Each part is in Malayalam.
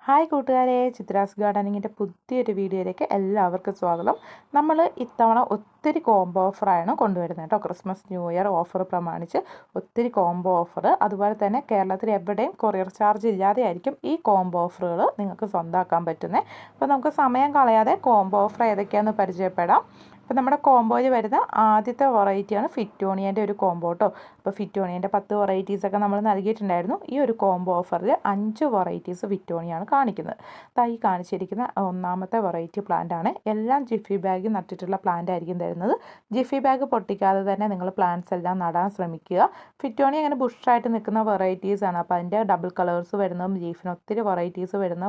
ഹായ് കൂട്ടുകാരെ, ചിത്രാസ് ഗാർഡനിങ്ങിൻ്റെ പുതിയൊരു വീഡിയോയിലേക്ക് എല്ലാവർക്കും സ്വാഗതം. നമ്മൾ ഇത്തവണ ഒത്തിരി കോംബോ ഓഫറാണ് കൊണ്ടുവരുന്നത് കേട്ടോ. ക്രിസ്മസ് ന്യൂ ഇയർ ഓഫർ പ്രമാണിച്ച് ഒത്തിരി കോംബോ ഓഫർ, അതുപോലെ തന്നെ കേരളത്തിൽ എവിടെയും കൊറിയർ ചാർജ് ഇല്ലാതെ ആയിരിക്കും ഈ കോംബോ ഓഫറുകൾ നിങ്ങൾക്ക് സ്വന്തമാക്കാൻ പറ്റുന്നത്. അപ്പോൾ നമുക്ക് സമയം കളയാതെ കോംബോ ഓഫർ ഏതൊക്കെയാണെന്ന് പരിചയപ്പെടാം. അപ്പോൾ നമ്മുടെ കോംബോയിൽ വരുന്ന ആദ്യത്തെ വെറൈറ്റിയാണ് ഫിറ്റോണിയൻ്റെ ഒരു കോംബോ കേട്ടോ. അപ്പോൾ ഫിറ്റോണിയൻ്റെ 10 വെറൈറ്റീസൊക്കെ നമ്മൾ നൽകിയിട്ടുണ്ടായിരുന്നു. ഈ ഒരു കോംബോ ഓഫറിൽ 5 വെറൈറ്റീസ് ഫിറ്റോണിയാണ് കാണിക്കുന്നത്. തൈ കാണിച്ചിരിക്കുന്ന ഒന്നാമത്തെ വെറൈറ്റി പ്ലാന്റ് ആണ്. എല്ലാം ജിഫി ബാഗ് നട്ടിട്ടുള്ള പ്ലാന്റ് ആയിരിക്കും തരുന്നത്. ജിഫി ബാഗ് പൊട്ടിക്കാതെ തന്നെ നിങ്ങൾ പ്ലാന്റ്സ് എല്ലാം നടാൻ ശ്രമിക്കുക. ഫിറ്റോണിയ അങ്ങനെ ബുഷായിട്ട് നിൽക്കുന്ന വെറൈറ്റീസ് ആണ്. അപ്പോൾ അതിൻ്റെ ഡബിൾ കളേഴ്സ് വരുന്നതും ലീഫിന് ഒത്തിരി വെറൈറ്റീസ് വരുന്ന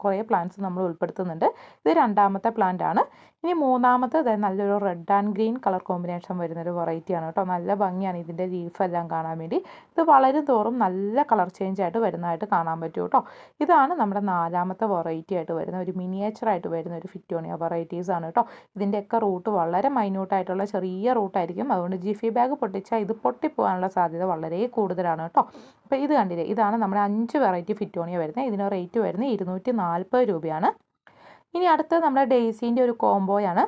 കുറേ പ്ലാന്റ്സ് നമ്മൾ ഉൾപ്പെടുത്തുന്നുണ്ട്. ഇത് രണ്ടാമത്തെ പ്ലാന്റ് ആണ്. ഇനി മൂന്നാമത്തെ നല്ലൊരു red and green colour combination വരുന്നൊരു വെറൈറ്റിയാണ് കേട്ടോ. നല്ല ഭംഗിയാണ് ഇതിൻ്റെ ലീഫെല്ലാം കാണാൻ വേണ്ടി. ഇത് വളരും തോറും നല്ല കളർ ചേഞ്ച് ആയിട്ട് വരുന്നതായിട്ട് കാണാൻ പറ്റും കേട്ടോ. ഇതാണ് നമ്മുടെ നാലാമത്തെ വെറൈറ്റി ആയിട്ട് വരുന്ന ഒരു മിനിയേച്ചറായിട്ട് വരുന്ന ഒരു ഫിറ്റോണിയ വെറൈറ്റീസ് ആണ് കേട്ടോ. ഇതിൻ്റെയൊക്കെ റൂട്ട് വളരെ മൈന്യൂട്ടായിട്ടുള്ള ചെറിയ റൂട്ടായിരിക്കും. അതുകൊണ്ട് ജിഫി ബാഗ് പൊട്ടിച്ചാൽ ഇത് പൊട്ടിപ്പോകാനുള്ള സാധ്യത വളരെ കൂടുതലാണ് കേട്ടോ. അപ്പോൾ ഇത് കണ്ടില്ലേ, ഇതാണ് നമ്മുടെ 5 വെറൈറ്റി ഫിറ്റോണിയ വരുന്നത്. ഇതിന് റേറ്റ് വരുന്നത് 240 രൂപയാണ്. ഇനി അടുത്തത് നമ്മുടെ ഡെയ്സീൻ്റെ ഒരു കോംബോയാണ്.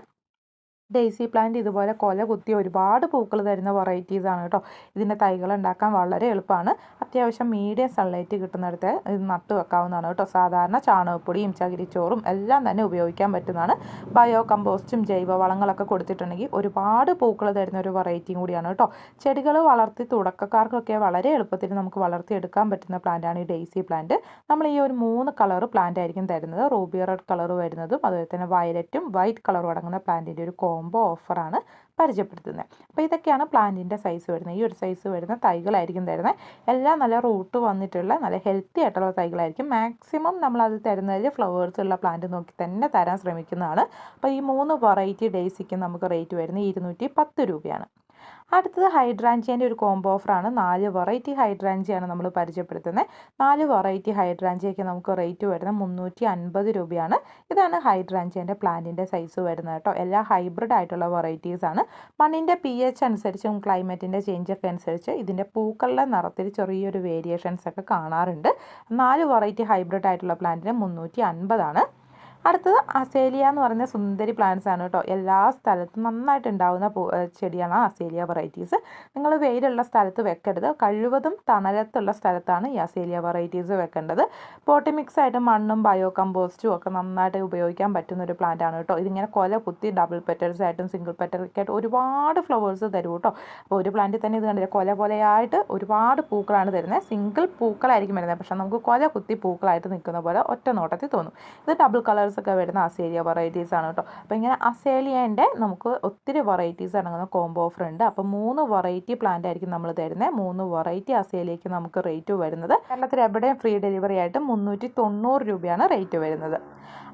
ഡെയ്സി പ്ലാന്റ് ഇതുപോലെ കൊല കുത്തി ഒരുപാട് പൂക്കൾ തരുന്ന വെറൈറ്റീസാണ് കേട്ടോ. ഇതിൻ്റെ തൈകൾ ഉണ്ടാക്കാൻ വളരെ എളുപ്പമാണ്. അത്യാവശ്യം മീഡിയം സൺലൈറ്റ് കിട്ടുന്നിടത്ത് ഇത് നട്ടു വെക്കാവുന്നതാണ് കേട്ടോ. സാധാരണ ചാണകപ്പൊടിയും ചകിരിച്ചോറും എല്ലാം തന്നെ ഉപയോഗിക്കാൻ പറ്റുന്നതാണ്. ബയോ കമ്പോസ്റ്റും ജൈവവളങ്ങളൊക്കെ കൊടുത്തിട്ടുണ്ടെങ്കിൽ ഒരുപാട് പൂക്കൾ തരുന്ന ഒരു വെറൈറ്റിയും കൂടിയാണ് കേട്ടോ. ചെടികൾ വളർത്തി തുടക്കക്കാർക്കൊക്കെ വളരെ എളുപ്പത്തിൽ നമുക്ക് വളർത്തിയെടുക്കാൻ പറ്റുന്ന പ്ലാന്റാണ് ഈ ഡെയ്സി പ്ലാന്റ്. നമ്മൾ ഈ ഒരു 3 കളർ പ്ലാന്റ് ആയിരിക്കും തരുന്നത്. റൂബി റെഡ് കളർ വരുന്നതും അതുപോലെ തന്നെ വയലറ്റും വൈറ്റ് കളറും അടങ്ങുന്ന പ്ലാന്റിൻ്റെ ഒരു കോംബോ ഓഫറാണ് പരിചയപ്പെടുത്തുന്നത്. അപ്പോൾ ഇതൊക്കെയാണ് പ്ലാന്റിൻ്റെ സൈസ് വരുന്നത്. ഈ ഒരു സൈസ് വരുന്ന തൈകളായിരിക്കും തരുന്നത്. എല്ലാം നല്ല റൂട്ട് വന്നിട്ടുള്ള നല്ല ഹെൽത്തി ആയിട്ടുള്ള തൈകളായിരിക്കും. മാക്സിമം നമ്മൾ അത് തരുന്നതിൽ ഫ്ലവേഴ്സ് ഉള്ള പ്ലാന്റ് നോക്കി തന്നെ തരാൻ ശ്രമിക്കുന്നതാണ്. അപ്പോൾ ഈ 3 വെറൈറ്റി ഡേയ്സിക്ക് നമുക്ക് റേറ്റ് വരുന്നത് 210 രൂപയാണ്. അടുത്തത് ഹൈഡ്രാഞ്ചിയൻ്റെ ഒരു കോംബോ ഓഫറാണ്. 4 വെറൈറ്റി ഹൈഡ്രാഞ്ചിയാണ് നമ്മൾ പരിചയപ്പെടുത്തുന്നത്. 4 വെറൈറ്റി ഹൈഡ്രാഞ്ചിയൊക്കെ നമുക്ക് റേറ്റ് വരുന്നത് 350 രൂപയാണ്. ഇതാണ് ഹൈഡ്രാഞ്ചിയൻ്റെ പ്ലാന്റിൻ്റെ സൈസ് വരുന്നത് കേട്ടോ. എല്ലാം ഹൈബ്രിഡ് ആയിട്ടുള്ള വെറൈറ്റീസാണ്. മണ്ണിൻ്റെ pH അനുസരിച്ചും ക്ലൈമറ്റിൻ്റെ ചേഞ്ചൊക്കെ അനുസരിച്ച് ഇതിൻ്റെ പൂക്കളുടെ നിറത്തിൽ ചെറിയൊരു വേരിയേഷൻസ് ഒക്കെ കാണാറുണ്ട്. 4 വെറൈറ്റി ഹൈബ്രിഡ് ആയിട്ടുള്ള പ്ലാന്റിന് 350 ആണ്. അടുത്തത് അസേലിയ എന്ന് പറയുന്ന സുന്ദരി പ്ലാന്റ്സ് ആണ് കേട്ടോ. എല്ലാ സ്ഥലത്തും നന്നായിട്ട് ഉണ്ടാകുന്ന ചെടിയാണ് അസേലിയ വെറൈറ്റീസ്. നിങ്ങൾ വെയിലുള്ള സ്ഥലത്ത് വെക്കരുത്. കഴിവതും തണലത്തുള്ള സ്ഥലത്താണ് ഈ അസേലിയ വെറൈറ്റീസ് വെക്കേണ്ടത്. പോട്ടി മിക്സ് ആയിട്ട് മണ്ണും ബയോ കമ്പോസ്റ്റും ഒക്കെ നന്നായിട്ട് ഉപയോഗിക്കാൻ പറ്റുന്ന ഒരു പ്ലാന്റ് ആണ് കേട്ടോ. ഇതിങ്ങനെ കൊല കുത്തി ഡബിൾ പെറ്റൽസ് ആയിട്ടും സിംഗിൾ പെറ്റലൊക്കെ ആയിട്ട് ഒരുപാട് ഫ്ലവേഴ്സ് തരും കേട്ടോ. അപ്പോൾ ഒരു പ്ലാന്റിൽ തന്നെ ഇത് കണ്ടില്ല, കൊല പോലെയായിട്ട് ഒരുപാട് പൂക്കളാണ് തരുന്നത്. സിംഗിൾ പൂക്കളായിരിക്കും വരുന്നത്, പക്ഷേ നമുക്ക് കൊല കുത്തി പൂക്കളായിട്ട് നിൽക്കുന്ന പോലെ ഒറ്റ നോട്ടത്തിൽ തോന്നും. ഇത് ഡബിൾ കളേഴ്സ് ഒക്കെ വരുന്ന അസേലിയ വെറൈറ്റീസ് ആണ് കേട്ടോ. അപ്പോൾ ഇങ്ങനെ അസേലിയൻ്റെ നമുക്ക് ഒത്തിരി വെറൈറ്റീസ് അടങ്ങുന്ന കോംബോ ഓഫർ ഉണ്ട്. അപ്പോൾ 3 വെറൈറ്റി പ്ലാന്റ് ആയിരിക്കും നമ്മൾ തരുന്നത്. 3 വെറൈറ്റി അസേലിയയ്ക്ക് നമുക്ക് റേറ്റ് വരുന്നത് കേരളത്തിൽ എവിടെയും ഫ്രീ ഡെലിവറി ആയിട്ട് 390 രൂപയാണ് റേറ്റ് വരുന്നത്.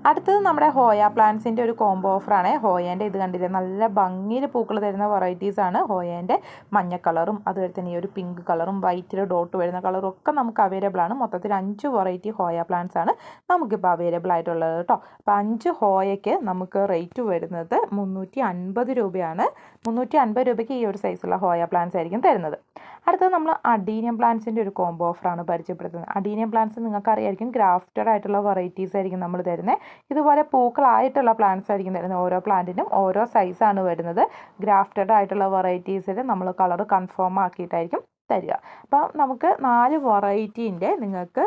അടുത്തത് നമ്മുടെ ഹോയ പ്ലാന്റ്സിൻ്റെ ഒരു കോംബോ ഓഫറാണ്. ഹോയേൻ്റെ ഇത് കണ്ടില്ലേ, നല്ല ഭംഗിയിൽ പൂക്കൾ തരുന്ന വെറൈറ്റീസാണ്. ഹോയേൻ്റെ മഞ്ഞ കളറും അതുപോലെ തന്നെ ഈ ഒരു പിങ്ക് കളറും വൈറ്റിൽ ഡോട്ട് വരുന്ന കളറും ഒക്കെ നമുക്ക് അവൈലബിൾ ആണ്. മൊത്തത്തിൽ 5 വെറൈറ്റി ഹോയ പ്ലാന്റ്സ് ആണ് നമുക്കിപ്പോൾ അവൈലബിൾ ആയിട്ടുള്ളത് കേട്ടോ. അപ്പോൾ 5 ഹോയയ്ക്ക് നമുക്ക് റേറ്റ് വരുന്നത് 350 രൂപയാണ്. 350 രൂപയ്ക്ക് ഈ ഒരു സൈസുള്ള ഹോയ പ്ലാന്റ്സ് ആയിരിക്കും തരുന്നത്. അടുത്തത് നമ്മൾ അഡീനിയം പ്ലാന്റ്സിൻ്റെ ഒരു കോംബോ ഓഫറാണ് പരിചയപ്പെടുത്തുന്നത്. അഡീനിയം പ്ലാന്റ്സ് നിങ്ങൾക്ക് അറിയായിരിക്കും, ഗ്രാഫ്റ്റഡ് ആയിട്ടുള്ള വെറൈറ്റീസ് ആയിരിക്കും നമ്മൾ തരുന്നത്. ഇതുപോലെ പൂക്കളായിട്ടുള്ള പ്ലാന്റ്സ് ആയിരിക്കും തരുന്നത്. ഓരോ പ്ലാന്റിനും ഓരോ സൈസാണ് വരുന്നത്. ഗ്രാഫ്റ്റഡ് ആയിട്ടുള്ള വെറൈറ്റീസിൽ നമ്മൾ കളർ കൺഫേം ആക്കിയിട്ടായിരിക്കും തരിക. അപ്പോൾ നമുക്ക് 4 വെറൈറ്റീൻ്റെ നിങ്ങൾക്ക്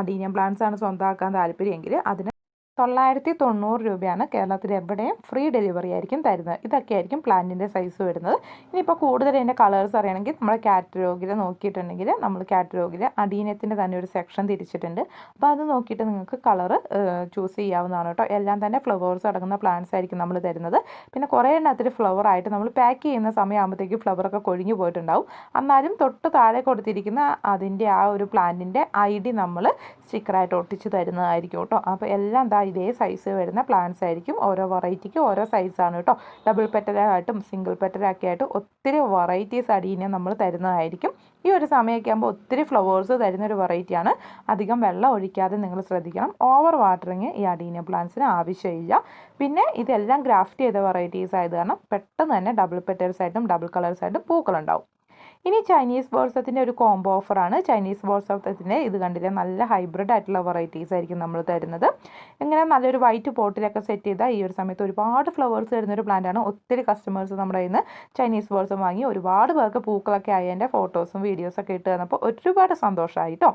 അഡീനിയം പ്ലാന്റ്സ് ആണ് സ്വന്തമാക്കാൻ താല്പര്യമെങ്കിൽ അതിന് 990 രൂപയാണ്. കേരളത്തിൽ എവിടെയും ഫ്രീ ഡെലിവറി ആയിരിക്കും തരുന്നത്. ഇതൊക്കെ ആയിരിക്കും പ്ലാന്റിൻ്റെ സൈസ് വരുന്നത്. ഇനിയിപ്പോൾ കൂടുതൽ അതിൻ്റെ കളേഴ്സ് അറിയണമെങ്കിൽ നമ്മുടെ കാറ്റലോഗിൽ നോക്കിയിട്ടുണ്ടെങ്കിൽ നമ്മൾ കാറ്റലോഗിൽ അഡീനിയത്തിൻ്റെ തന്നെ ഒരു സെക്ഷൻ തിരിച്ചിട്ടുണ്ട്. അപ്പോൾ അത് നോക്കിയിട്ട് നിങ്ങൾക്ക് കളറ് ചൂസ് ചെയ്യാവുന്നതാണ് കേട്ടോ. എല്ലാം തന്നെ ഫ്ലവേഴ്സ് അടങ്ങുന്ന പ്ലാന്റ്സ് ആയിരിക്കും നമ്മൾ തരുന്നത്. പിന്നെ കുറേ എണ്ണത്തിൽ ഫ്ലവർ ആയിട്ട് നമ്മൾ പാക്ക് ചെയ്യുന്ന സമയമാകുമ്പോഴത്തേക്ക് ഫ്ലവറൊക്കെ കൊഴിഞ്ഞു പോയിട്ടുണ്ടാവും. എന്നാലും തൊട്ട് താഴെ കൊടുത്തിരിക്കുന്ന അതിൻ്റെ ആ ഒരു പ്ലാന്റിൻ്റെ ID നമ്മൾ സ്റ്റിക്കറായിട്ട് ഒട്ടിച്ച് തരുന്നതായിരിക്കും കേട്ടോ. അപ്പോൾ എല്ലാം ഇതേ സൈസ് വരുന്ന പ്ലാന്റ്സ് ആയിരിക്കും. ഓരോ വെറൈറ്റിക്ക് ഓരോ സൈസാണ് കേട്ടോ. ഡബിൾ പെറ്റലായിട്ടും സിംഗിൾ പെറ്റലൊക്കെ ആയിട്ട് ഒത്തിരി വെറൈറ്റീസ് അഡീനിയം നമ്മൾ തരുന്നതായിരിക്കും. ഈ ഒരു സമയമൊക്കെ ആകുമ്പോൾ ഒത്തിരി ഫ്ലവേഴ്സ് തരുന്നൊരു വെറൈറ്റിയാണ്. അധികം വെള്ളം ഒഴിക്കാതെ നിങ്ങൾ ശ്രദ്ധിക്കണം. ഓവർ വാട്ടറിങ് ഈ അഡീനിയം പ്ലാന്റ്സിന് ആവശ്യമില്ല. പിന്നെ ഇതെല്ലാം ഗ്രാഫ്റ്റ് ചെയ്ത വെറൈറ്റീസ് ആയത് കാരണം പെട്ടെന്ന് തന്നെ ഡബിൾ പെറ്റൽസ് ആയിട്ടും ഡബിൾ കളേഴ്സ് ആയിട്ടും പൂക്കളുണ്ടാവും. ഇനി ചൈനീസ് ബോൾസത്തിൻ്റെ ഒരു കോംബോ ഓഫറാണ്. ചൈനീസ് ബോൾസത്തിൻ്റെ ഇത് കണ്ടില്ലേ, നല്ല ഹൈബ്രിഡ് ആയിട്ടുള്ള വെറൈറ്റീസ് ആയിരിക്കും നമ്മൾ തരുന്നത്. ഇങ്ങനെ നല്ലൊരു വൈറ്റ് പോട്ടിലൊക്കെ സെറ്റ് ചെയ്താൽ ഈ ഒരു സമയത്ത് ഒരുപാട് ഫ്ലവേഴ്സ് വരുന്നൊരു പ്ലാന്റാണ്. ഒത്തിരി കസ്റ്റമേഴ്സ് നമ്മുടെ കയ്യിൽ നിന്ന് ചൈനീസ് ബോൾസം വാങ്ങി ഒരുപാട് പേർക്ക് പൂക്കളൊക്കെ ആയി എൻ്റെ ഫോട്ടോസും വീഡിയോസൊക്കെ ഇട്ട് തന്നപ്പോൾ ഒരുപാട് സന്തോഷമായി കേട്ടോ.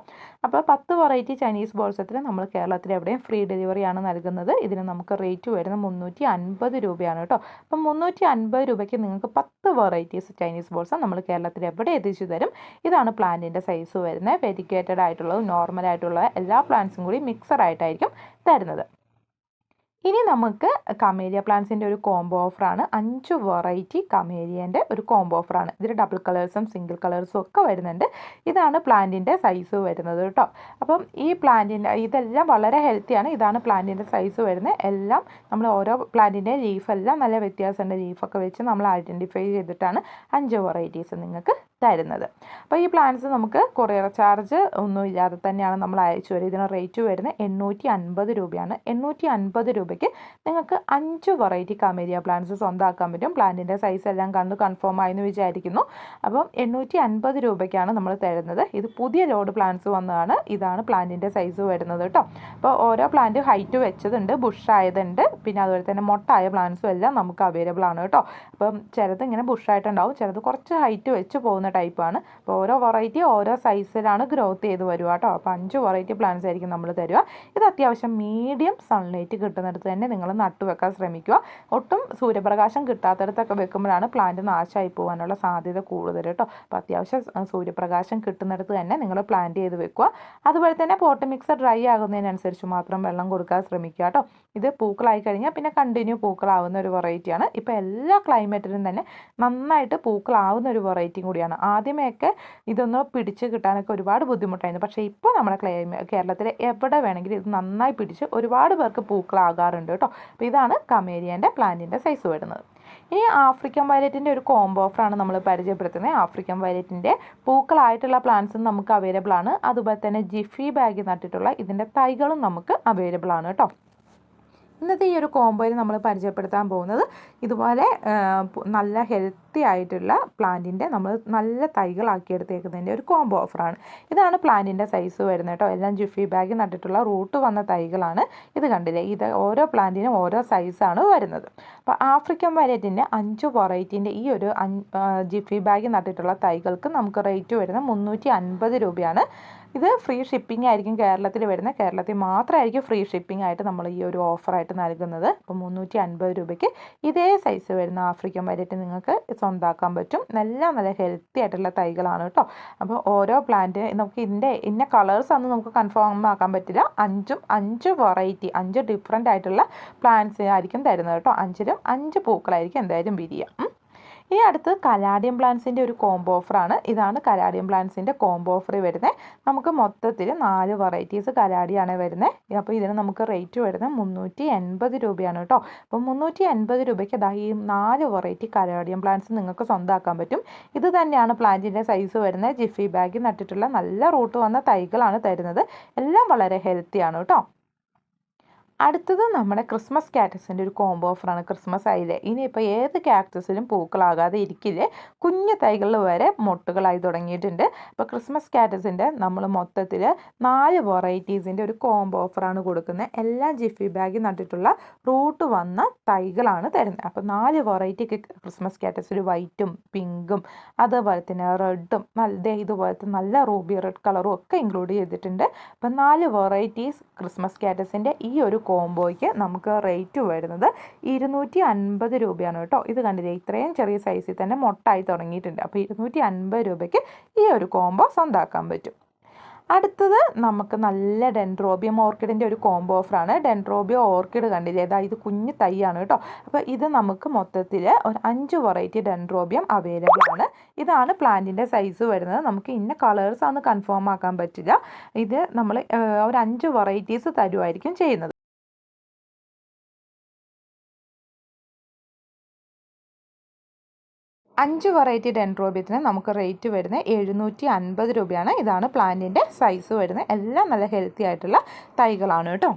അപ്പോൾ 10 വെറൈറ്റി ചൈനീസ് ബോൾസത്തിന് നമ്മൾ കേരളത്തിൽ എവിടെയും ഫ്രീ ഡെലിവറിയാണ് നൽകുന്നത്. ഇതിന് നമുക്ക് റേറ്റ് വരുന്നത് 350 രൂപയാണ് കേട്ടോ. അപ്പം 350 രൂപയ്ക്ക് നിങ്ങൾക്ക് 10 വെറൈറ്റീസ് ചൈനീസ് ബോൾസം നമ്മൾ കേരളത്തിൽ എവിടെ എത്തിച്ചു തരും. ഇതാണ് പ്ലാന്റിൻ്റെ സൈസ് വരുന്നത്. വെരിഗേറ്റഡ് ആയിട്ടുള്ളതും നോർമൽ ആയിട്ടുള്ള എല്ലാ പ്ലാന്റ്സും കൂടി മിക്സഡ് ആയിട്ടായിരിക്കും തരുന്നത്. ഇനി നമുക്ക് കമേലിയ പ്ലാന്റ്സിൻ്റെ ഒരു കോംബോ ഓഫറാണ്. 5 വെറൈറ്റി കമേലിയൻ്റെ ഒരു കോംബോ ഓഫറാണ്. ഇതിൽ ഡബിൾ കളേഴ്സും സിംഗിൾ കളേഴ്സും ഒക്കെ വരുന്നുണ്ട്. ഇതാണ് പ്ലാന്റിൻ്റെ സൈസ് വരുന്നത് കേട്ടോ. അപ്പം ഈ പ്ലാന്റിൻ്റെ ഇതെല്ലാം വളരെ ഹെൽത്തിയാണ്. ഇതാണ് പ്ലാന്റിൻ്റെ സൈസ് വരുന്നത്. എല്ലാം നമ്മൾ ഓരോ പ്ലാന്റിൻ്റെ ലീഫെല്ലാം നല്ല വ്യത്യാസമുണ്ട്. ലീഫൊക്കെ വെച്ച് നമ്മൾ ഐഡൻറ്റിഫൈ ചെയ്തിട്ടാണ് 5 വെറൈറ്റീസ് നിങ്ങൾക്ക് തരുന്നത്. അപ്പോൾ ഈ പ്ലാന്റ്സ് നമുക്ക് കൊറിയർ ചാർജ് ഒന്നും ഇല്ലാതെ തന്നെയാണ് നമ്മൾ അയച്ചു വരും. ഇതിന് റേറ്റ് വരുന്നത് 850 രൂപയാണ്. 850 രൂപയ്ക്ക് നിങ്ങൾക്ക് 5 വെറൈറ്റി കമേലിയ പ്ലാന്റ്സ് സ്വന്തമാക്കാൻ പറ്റും. പ്ലാന്റിൻ്റെ സൈസ് എല്ലാം കണ്ട് കൺഫേം ആയെന്ന് വിചാരിക്കുന്നു. അപ്പം 850 രൂപയ്ക്കാണ് നമ്മൾ തരുന്നത്. ഇത് പുതിയ ലോഡ് പ്ലാന്റ്സ് വന്നതാണ്. ഇതാണ് പ്ലാന്റിൻ്റെ സൈസ് വരുന്നത് കേട്ടോ. അപ്പോൾ ഓരോ പ്ലാന്റ് ഹൈറ്റ് വെച്ചതുണ്ട്, ബുഷായതുണ്ട്, പിന്നെ അതുപോലെ തന്നെ മൊട്ടായ പ്ലാന്റ്സും എല്ലാം നമുക്ക് അവൈലബിൾ ആണ് കേട്ടോ. അപ്പം ചിലത് ഇങ്ങനെ ബുഷായിട്ടുണ്ടാവും, ചിലത് കുറച്ച് ഹൈറ്റ് വെച്ച് പോകുന്ന ടൈപ്പാണ്. അപ്പോൾ ഓരോ വെറൈറ്റി ഓരോ സൈസിലാണ് ഗ്രോത്ത് ചെയ്ത് വരിക കേട്ടോ. അപ്പോൾ 5 വെറൈറ്റി പ്ലാന്റ്സ് ആയിരിക്കും നമ്മൾ തരിക. ഇത് അത്യാവശ്യം മീഡിയം സൺലൈറ്റ് കിട്ടുന്നിടത്ത് തന്നെ നിങ്ങൾ നട്ടുവെക്കാൻ ശ്രമിക്കുക. ഒട്ടും സൂര്യപ്രകാശം കിട്ടാത്തടത്തൊക്കെ വെക്കുമ്പോഴാണ് പ്ലാന്റ് നാശമായി പോകാനുള്ള സാധ്യത കൂടുതൽ കേട്ടോ. അപ്പോൾ അത്യാവശ്യം സൂര്യപ്രകാശം കിട്ടുന്നിടത്ത് തന്നെ നിങ്ങൾ പ്ലാന്റ് ചെയ്ത് വെക്കുക. അതുപോലെ തന്നെ പോട്ട് മിക്സ് ഡ്രൈ ആകുന്നതിനനുസരിച്ച് മാത്രം വെള്ളം കൊടുക്കാൻ ശ്രമിക്കുക കേട്ടോ. ഇത് പൂക്കളായി കഴിഞ്ഞാൽ പിന്നെ കണ്ടിന്യൂ പൂക്കളാവുന്ന ഒരു വെറൈറ്റിയാണ്. ഇപ്പോൾ എല്ലാ ക്ലൈമറ്റിലും തന്നെ നന്നായിട്ട് പൂക്കളാവുന്ന ഒരു വെറൈറ്റിയും കൂടിയാണ്. ആദ്യമേയൊക്കെ ഇതൊന്ന് പിടിച്ച് കിട്ടാനൊക്കെ ഒരുപാട് ബുദ്ധിമുട്ടായിരുന്നു. പക്ഷേ ഇപ്പോൾ നമ്മുടെ കേരളത്തിലെ എവിടെ വേണമെങ്കിലും ഇത് നന്നായി പിടിച്ച് ഒരുപാട് പേർക്ക് പൂക്കളാകാറുണ്ട് കേട്ടോ. അപ്പോൾ ഇതാണ് കമേലിയൻ്റെ പ്ലാന്റിൻ്റെ സൈസ് വരുന്നത്. ഇനി ആഫ്രിക്കൻ വയലറ്റിൻ്റെ ഒരു കോംബോ ഓഫറാണ് നമ്മൾ പരിചയപ്പെടുത്തുന്നത്. ആഫ്രിക്കൻ വയലറ്റിൻ്റെ പൂക്കളായിട്ടുള്ള പ്ലാന്റ്സും നമുക്ക് അവൈലബിൾ ആണ്. അതുപോലെ തന്നെ ജിഫി ബാഗ് നട്ടിട്ടുള്ള ഇതിൻ്റെ തൈകളും നമുക്ക് അവൈലബിൾ ആണ് കേട്ടോ. ഇന്നത്തെ ഈ ഒരു കോംബോയിൽ നമ്മൾ പരിചയപ്പെടുത്താൻ പോകുന്നത് ഇതുപോലെ നല്ല ഹെൽത്തി ആയിട്ടുള്ള പ്ലാന്റിൻ്റെ നമ്മൾ നല്ല തൈകളാക്കിയെടുത്തേക്കുന്നതിൻ്റെ ഒരു കോംബോ ഓഫറാണ്. ഇതാണ് പ്ലാന്റിൻ്റെ സൈസ് വരുന്നത് കേട്ടോ. എല്ലാം ജിഫി ബാഗ് നട്ടിട്ടുള്ള റൂട്ട് വന്ന തൈകളാണ്. ഇത് കണ്ടില്ലേ, ഇത് ഓരോ പ്ലാന്റിനും ഓരോ സൈസാണ് വരുന്നത്. അപ്പോൾ ആഫ്രിക്കൻ വയലറ്റിൻ്റെ 5 വെറൈറ്റീൻ്റെ ഈ ഒരു ജിഫി ബാഗ് നട്ടിട്ടുള്ള തൈകൾക്ക് നമുക്ക് റേറ്റ് വരുന്നത് 350 രൂപയാണ്. ഇത് ഫ്രീ ഷിപ്പിംഗ് ആയിരിക്കും കേരളത്തിൽ വരുന്നത്. കേരളത്തിൽ മാത്രമായിരിക്കും ഫ്രീ ഷിപ്പിംഗ് ആയിട്ട് നമ്മൾ ഈ ഒരു ഓഫറായിട്ട് നൽകുന്നത്. അപ്പോൾ 350 രൂപയ്ക്ക് ഇതേ സൈസ് വരുന്ന ആഫ്രിക്കൻ വയലറ്റ് നിങ്ങൾക്ക് സ്വന്തമാക്കാൻ പറ്റും. നല്ല ഹെൽത്തി ആയിട്ടുള്ള തൈകളാണ് കേട്ടോ. അപ്പോൾ ഓരോ പ്ലാന്റ് നമുക്ക് ഇന്ന കളേഴ്സ് അന്ന് നമുക്ക് കൺഫേം ആക്കാൻ പറ്റില്ല. 5 വെറൈറ്റി 5 ഡിഫറെൻ്റ് ആയിട്ടുള്ള പ്ലാന്റ്സ് ആയിരിക്കും തരുന്നത് കേട്ടോ. 5ലും 5 പൂക്കളായിരിക്കും എന്തായാലും വിരിയുക. ഇനി അടുത്ത് കലാഡിയം പ്ലാന്റ്സിൻ്റെ ഒരു കോംബോ ഓഫറാണ്. ഇതാണ് കലാഡിയം പ്ലാന്റ്സിൻ്റെ കോംബോ ഓഫർ വരുന്നത്. നമുക്ക് മൊത്തത്തിൽ 4 വെറൈറ്റീസ് കലാഡിയാണ് വരുന്നത്. അപ്പോൾ ഇതിന് നമുക്ക് റേറ്റ് വരുന്നത് 380 രൂപയാണ് കേട്ടോ. അപ്പോൾ 380 രൂപയ്ക്ക് ഈ 4 വെറൈറ്റി കലാഡിയം പ്ലാന്റ്സ് നിങ്ങൾക്ക് സ്വന്തമാക്കാൻ പറ്റും. ഇത് തന്നെയാണ് പ്ലാന്റിൻ്റെ സൈസ് വരുന്നത്. ജിഫി ബാഗ് നട്ടിട്ടുള്ള നല്ല റൂട്ട് വന്ന തൈകളാണ് തരുന്നത്. എല്ലാം വളരെ ഹെൽത്തിയാണ് കേട്ടോ. അടുത്തത് നമ്മുടെ ക്രിസ്മസ് കാക്ടസിൻ്റെ ഒരു കോംബോ ഓഫറാണ്. ക്രിസ്മസ് ആയില്ലേ, ഇനിയിപ്പോൾ ഏത് കാക്ടസിലും പൂക്കളാകാതെ ഇരിക്കില്ലേ, കുഞ്ഞു തൈകളിൽ വരെ മൊട്ടുകളായി തുടങ്ങിയിട്ടുണ്ട്. അപ്പോൾ ക്രിസ്മസ് കാക്ടസിൻ്റെ നമ്മൾ മൊത്തത്തിൽ 4 വെറൈറ്റീസിൻ്റെ ഒരു കോംബോ ഓഫറാണ് കൊടുക്കുന്നത്. എല്ലാം ജിഫി ബാഗ് നട്ടിട്ടുള്ള റൂട്ട് വന്ന തൈകളാണ് തരുന്നത്. അപ്പോൾ 4 വെറൈറ്റി ക്രിസ്മസ് കാക്ടസിൽ വൈറ്റും പിങ്കും അതുപോലെ തന്നെ റെഡും ഇതുപോലത്തെ നല്ല റൂബി റെഡ് കളറും ഒക്കെ ഇൻക്ലൂഡ് ചെയ്തിട്ടുണ്ട്. അപ്പോൾ 4 വെറൈറ്റീസ് ക്രിസ്മസ് കാക്ടസിൻ്റെ ഈ ഒരു കോംബോയ്ക്ക് നമുക്ക് റേറ്റ് വരുന്നത് 250 രൂപയാണ് കേട്ടോ. ഇത് കണ്ടില്ലേ, ഇത്രയും ചെറിയ സൈസിൽ തന്നെ മൊട്ടായി തുടങ്ങിയിട്ടുണ്ട്. അപ്പോൾ 250 രൂപയ്ക്ക് ഈ ഒരു കോംബോ സ്വന്തമാക്കാൻ പറ്റും. അടുത്തത് നമുക്ക് നല്ല ഡെൻഡ്രോബിയം ഓർക്കിഡിൻ്റെ ഒരു കോംബോ ഓഫറാണ്. ഡെൻഡ്രോബിയം ഓർക്കിഡ് കണ്ടില്ലേ, ഇത് കുഞ്ഞു തൈയാണ് കേട്ടോ. അപ്പോൾ ഇത് നമുക്ക് മൊത്തത്തിൽ ഒരു 5 വെറൈറ്റി ഡെൻഡ്രോബിയം അവൈലബിൾ ആണ്. ഇതാണ് പ്ലാന്റിൻ്റെ സൈസ് വരുന്നത്. നമുക്ക് ഇന്ന കളേഴ്സ് ആണെന്ന് കൺഫേം ആക്കാൻ പറ്റില്ല. ഇത് നമ്മൾ ഒരു 5 വെറൈറ്റീസ് തരുമായിരിക്കും ചെയ്യുന്നത്. 5 വെറൈറ്റി ഡെൻഡ്രോബിയത്തിന് നമുക്ക് റേറ്റ് വരുന്നത് 750 രൂപയാണ്. ഇതാണ് പ്ലാന്റിൻ്റെ സൈസ് വരുന്നത്. എല്ലാം നല്ല ഹെൽത്തി ആയിട്ടുള്ള തൈകളാണ് കേട്ടോ.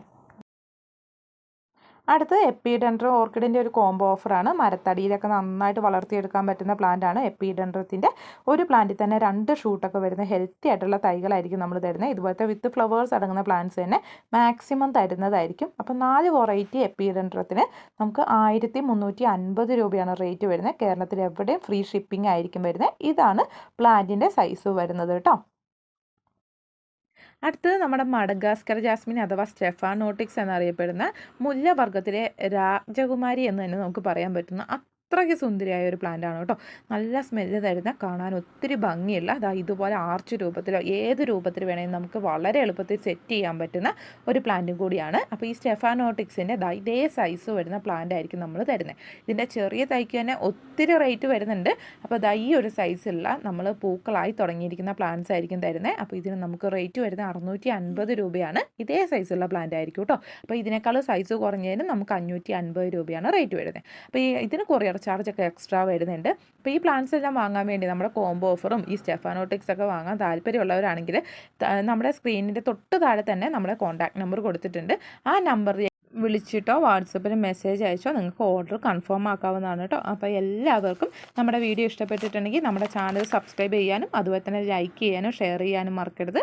അടുത്ത് എപ്പിഡെൻഡ്രം ഓർക്കിഡിൻ്റെ ഒരു കോംബോ ഓഫറാണ്. മരത്തടിയിലൊക്കെ നന്നായിട്ട് വളർത്തിയെടുക്കാൻ പറ്റുന്ന പ്ലാന്റാണ് എപ്പിഡെൻഡ്രത്തിൻ്റെ. ഒരു പ്ലാന്റിൽ തന്നെ 2 ഷൂട്ടൊക്കെ വരുന്ന ഹെൽത്തി ആയിട്ടുള്ള തൈകളായിരിക്കും നമ്മൾ തരുന്നത്. ഇതുപോലത്തെ വിത്ത് ഫ്ലവേഴ്സ് അടങ്ങുന്ന പ്ലാന്റ്സ് തന്നെ മാക്സിമം തരുന്നതായിരിക്കും. അപ്പോൾ 4 വെറൈറ്റി എപ്പിഡെൻഡ്രത്തിന് നമുക്ക് 1350 രൂപയാണ് റേറ്റ് വരുന്നത്. കേരളത്തിൽ എവിടെയും ഫ്രീ ഷിപ്പിംഗ് ആയിരിക്കും വരുന്നത്. ഇതാണ് പ്ലാന്റിൻ്റെ സൈസ് വരുന്നത് കേട്ടോ. അടുത്തത് നമ്മുടെ മഡഗാസ്കർ ജാസ്മിൻ അഥവാ സ്റ്റെഫാനോട്ടിക്സ് എന്നറിയപ്പെടുന്ന മുല്ലവർഗ്ഗത്തിലെ രാജകുമാരി എന്ന് തന്നെ നമുക്ക് പറയാൻ പറ്റുന്ന അത്രയ്ക്ക് സുന്ദരിയായ ഒരു പ്ലാന്റ് ആണ് കേട്ടോ. നല്ല സ്മെല്ല് തരുന്ന, കാണാൻ ഒത്തിരി ഭംഗിയുള്ള, അതാ ഇതുപോലെ ആർച്ച് രൂപത്തിലോ ഏത് രൂപത്തിൽ വേണമെങ്കിൽ നമുക്ക് വളരെ എളുപ്പത്തിൽ സെറ്റ് ചെയ്യാൻ പറ്റുന്ന ഒരു പ്ലാന്റും കൂടിയാണ്. അപ്പോൾ ഈ സ്റ്റെഫാനോട്ടിക്സിൻ്റെ ഇതേ സൈസ് വരുന്ന പ്ലാന്റ് ആയിരിക്കും നമ്മൾ തരുന്നത്. ഇതിൻ്റെ ചെറിയ തൈക്ക് തന്നെ ഒത്തിരി റേറ്റ് വരുന്നുണ്ട്. അപ്പോൾ ഈ ഒരു സൈസുള്ള നമ്മൾ പൂക്കളായി തുടങ്ങിയിരിക്കുന്ന പ്ലാന്റ്സ് ആയിരിക്കും തരുന്നത്. അപ്പോൾ ഇതിന് നമുക്ക് റേറ്റ് വരുന്നത് 650 രൂപയാണ്. ഇതേ സൈസുള്ള പ്ലാന്റ് ആയിരിക്കും കേട്ടോ. അപ്പോൾ ഇതിനേക്കാൾ സൈസ് കുറഞ്ഞതിന് നമുക്ക് 550 രൂപയാണ് റേറ്റ് വരുന്നത്. അപ്പോൾ ഇതിന് കൊറിയർ ചാർജൊക്കെ എക്സ്ട്രാ വരുന്നുണ്ട്. അപ്പോൾ ഈ പ്ലാന്റ്സ് എല്ലാം വാങ്ങാൻ വേണ്ടി നമ്മുടെ കോംബോ ഓഫറും ഈ സ്റ്റെഫാനോട്ടിക്സ് ഒക്കെ വാങ്ങാൻ താല്പര്യമുള്ളവരാണെങ്കിൽ നമ്മുടെ സ്ക്രീനിൻ്റെ തൊട്ട് താഴെ തന്നെ നമ്മുടെ കോൺടാക്ട് നമ്പർ കൊടുത്തിട്ടുണ്ട്. ആ നമ്പറിൽ വിളിച്ചിട്ടോ വാട്സപ്പിൽ മെസ്സേജ് അയച്ചോ നിങ്ങൾക്ക് ഓർഡർ കൺഫേം ആക്കാവുന്നതാണ് കേട്ടോ. അപ്പോൾ എല്ലാവർക്കും നമ്മുടെ വീഡിയോ ഇഷ്ടപ്പെട്ടിട്ടുണ്ടെങ്കിൽ നമ്മുടെ ചാനൽ സബ്സ്ക്രൈബ് ചെയ്യാനും അതുപോലെ തന്നെ ലൈക്ക് ചെയ്യാനും ഷെയർ ചെയ്യാനും മറക്കരുത്.